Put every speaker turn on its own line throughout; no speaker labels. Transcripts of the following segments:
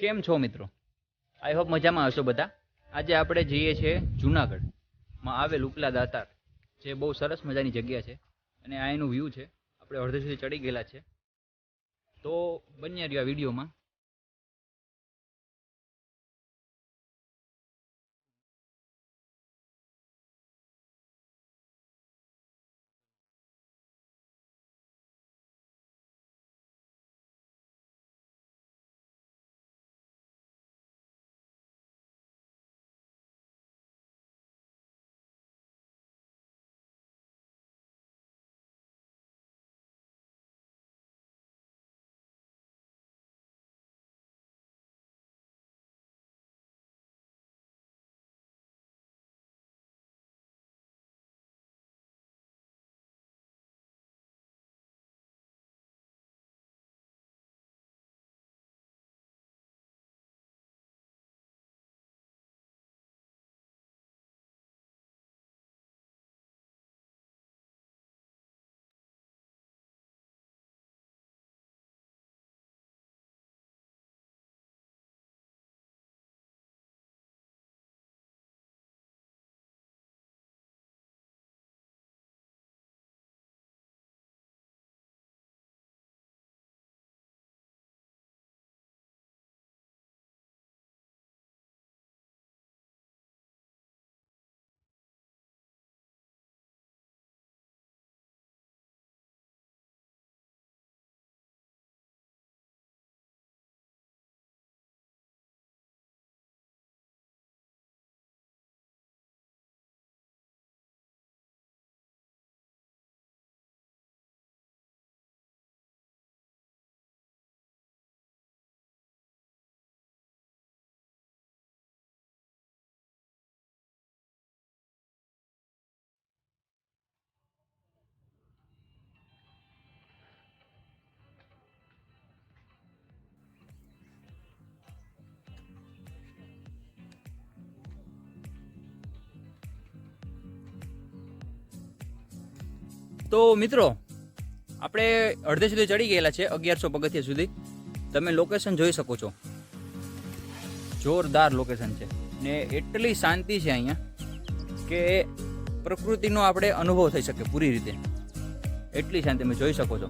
કેમ છો મિત્રો? આઈ હોપ મજામાં હશો બધા. આજે આપણે જઈએ છીએ જુનાગઢમાં આવેલ ઉપલા દાતાર, જે બહુ સરસ મજાની જગ્યા છે અને આ એનું વ્યૂ છે. આપણે અડધે સુધી ચડી ગયેલા છે, તો બન્યા રહ્યો આ વિડીયોમાં. તો મિત્રો, આપણે અડધે સુધી ચડી ગયેલા છે, 1100 પગથિયા સુધી. તમે લોકેશન જોઈ શકો છો, જોરદાર લોકેશન છે ને એટલી શાંતિ છે અહીંયા કે પ્રકૃતિનો આપણે અનુભવ થઈ શકે પૂરી રીતે. એટલી શાંતિ તમે જોઈ શકો છો,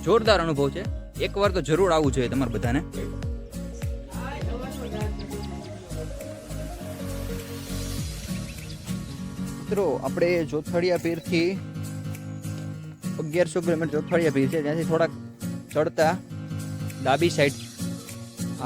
જોરદાર અનુભવ છે. એકવાર તો જરૂર આવવું જોઈએ તમારે બધાને. મિત્રો, આપણે જોથડિયા પીરથી 1100 કિલોમીટર જોથડિયા પીર છે, ત્યાંથી થોડાક ચડતા ડાબી સાઈડ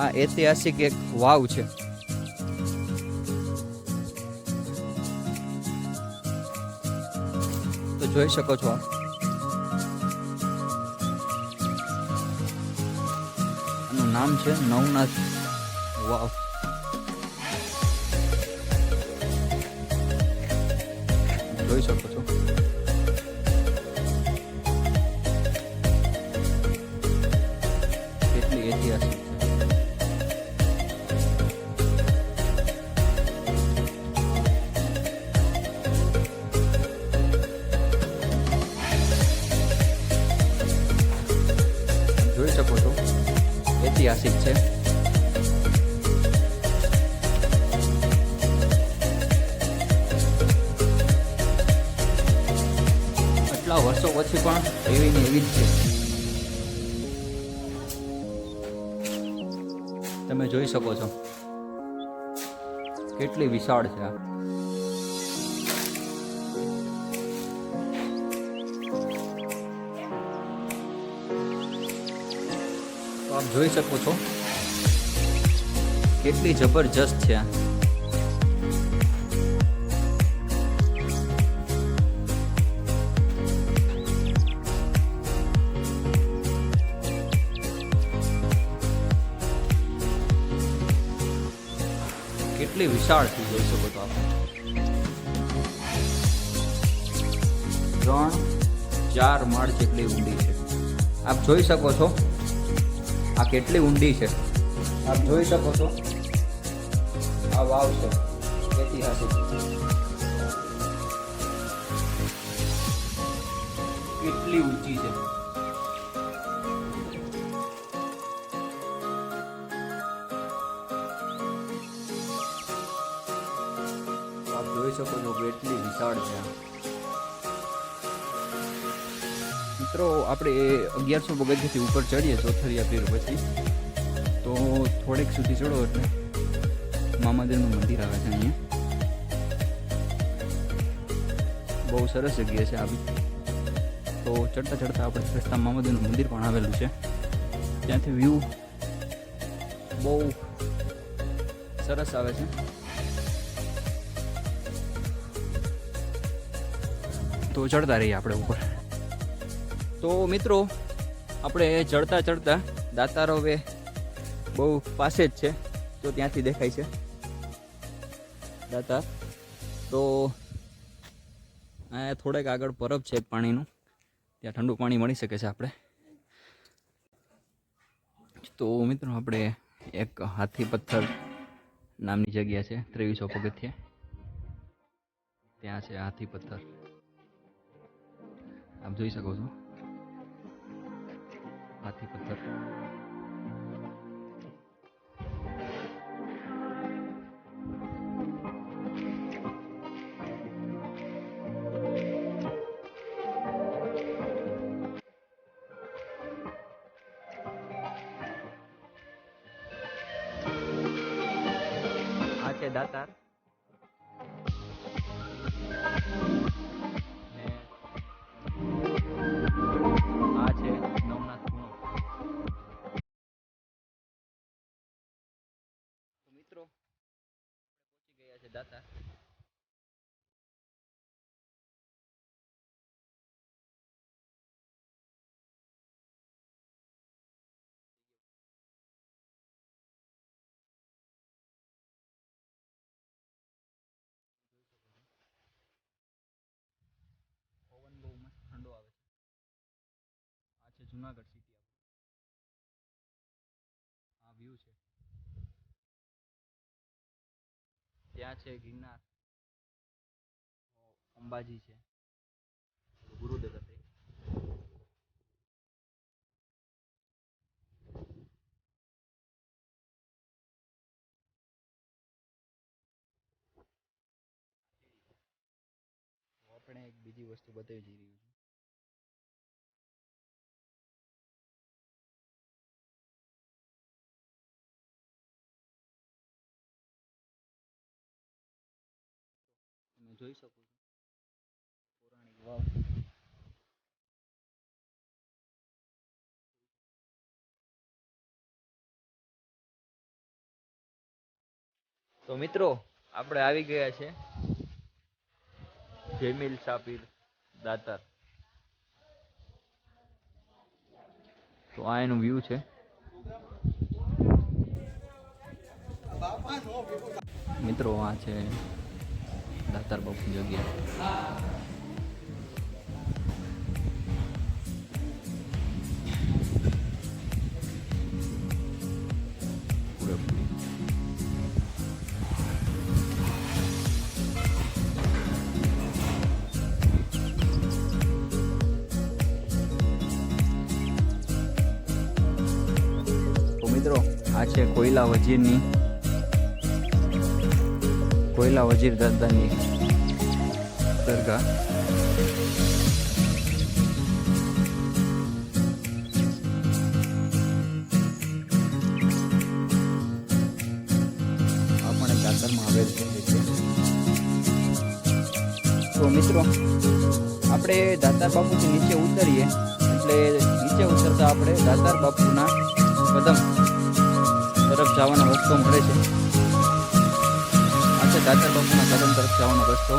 આ ઐતિહાસિક એક વાવ છે. તો જોઈ શકો છો, આનું નામ છે નવનાથ વાવ. જોઈ શકો છો કેટલી ઐતિહાસિક છે. જોઈ શકો છો ઐતિહાસિક છે. વર્ષો પછી પણ એવી ને એવી જ છે. તમે જોઈ શકો છો કેટલી વિશાળ છે આ. તો આપ જોઈ શકો છો કેટલી જબરજસ્ત છે આ. કેટલી વિશાળ થી જોઈ શકો છો આપણે. 3-4 માળ જેટલી ઊંડી છે. આપ જોઈ શકો છો આ કેટલી ઊંડી છે. આપ જોઈ શકો છો આ વાવ છે ઐતિહાસિક. કેટલી ઊંચી છે. જોઈ શકો છો કેટલી વિશાળ છે. મિત્રો આપણે 1100 પગથિયાથી ઉપર ચડીએ ચોથરિયા પીર પછી તો થોડેક સુધી ચડો એટલે મામાદેવનું મંદિર આવે છે. અહીંયા બહુ સરસ જગ્યા છે આ બી. તો ચડતા ચડતા આપણે રસ્તા મામાદેવનું મંદિર પણ આવેલું છે. ત્યાંથી વ્યૂ બહુ સરસ આવે છે. તો ચડતા રહીએ આપણે ઉપર. તો મિત્રો આપણે ચડતા ચડતા દાતાર હવે બહુ પાસે જ છે, તો ત્યાંથી દેખાય છે દાતાર. તો આ થોડેક આગળ પરબ છે પાણીનું, ત્યાં ઠંડુ પાણી મળી શકે છે આપણે. તો મિત્રો આપણે એક હાથી પથ્થર નામની જગ્યા છે 2300 પગથિયે, ત્યાં છે હાથી પથ્થર. આપ જોઈ શકો છો હાથી પથ્થર. આ છે દાતાર ને આ છે નવનાથ ખૂણો. તો મિત્રો પહોંચી ગયા છે દાતાર. પવન બહુ મસ્ત ઠંડો આવે છે. આ છે જુનાગઢ સિટી. આ વ્યૂ છે. ત્યાં છે ગિરનાર, અંબાજી છે, ગુરુદત્ત. આપણે એક બીજી વસ્તુ બતાવી જઈ રહ્યું છું. તમે જોઈ શકો છો પૌરાણિક વાવ. તો મિત્રો આપણે આવી ગયા છે જયમીલ શાહ પીર દાતાર. તો આ એનું વ્યૂ છે. મિત્રો આ છે દાતાર બાપુની જગ્યા. મિત્રો આ છે કોયલા વજીર દાદાની દરગાહ. આ પણ એક દાતારમાં આવેલ છે. તો મિત્રો આપણે દાતાર બાપુથી નીચે ઉતરીએ એટલે નીચે ઉતરતા આપણે દાતાર બાપુના કદમ તરફ જવાનો રસ્તો મળે છે. આ છે દાતાર બાપુના કદમ તરફ જવાનો રસ્તો.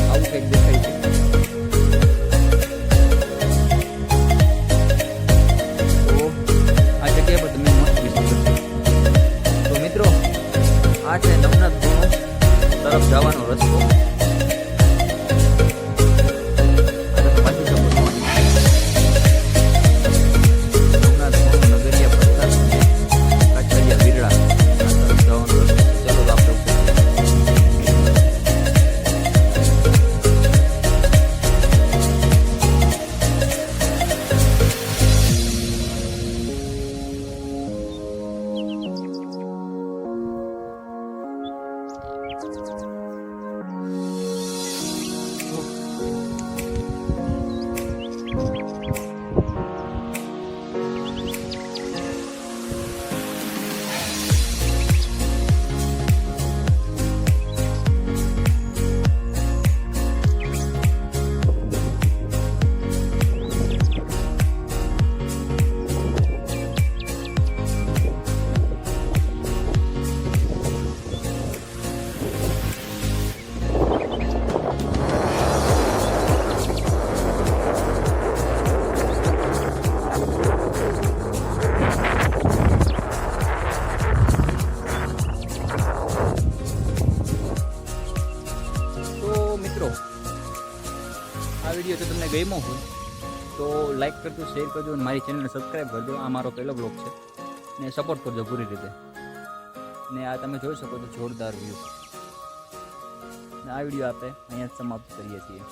આવું કંઈક દેખાય છે. તો આ જગ્યા પર તમે મસ્ત વિઝિટ કરશો. તો મિત્રો આ છે નવનાથ ખૂણો તરફ જવાનો રસ્તો. કરજો, શેર કરજો અને મારી ચેનલને સબસ્ક્રાઈબ કરજો. આ મારો પહેલો બ્લોગ છે ને સપોર્ટ કરજો પૂરી રીતે. ને આ તમે જોઈ શકો છો જોરદાર વ્યૂ. આ વિડીયો આપણે અહીંયા જ સમાપ્ત કરીએ છીએ.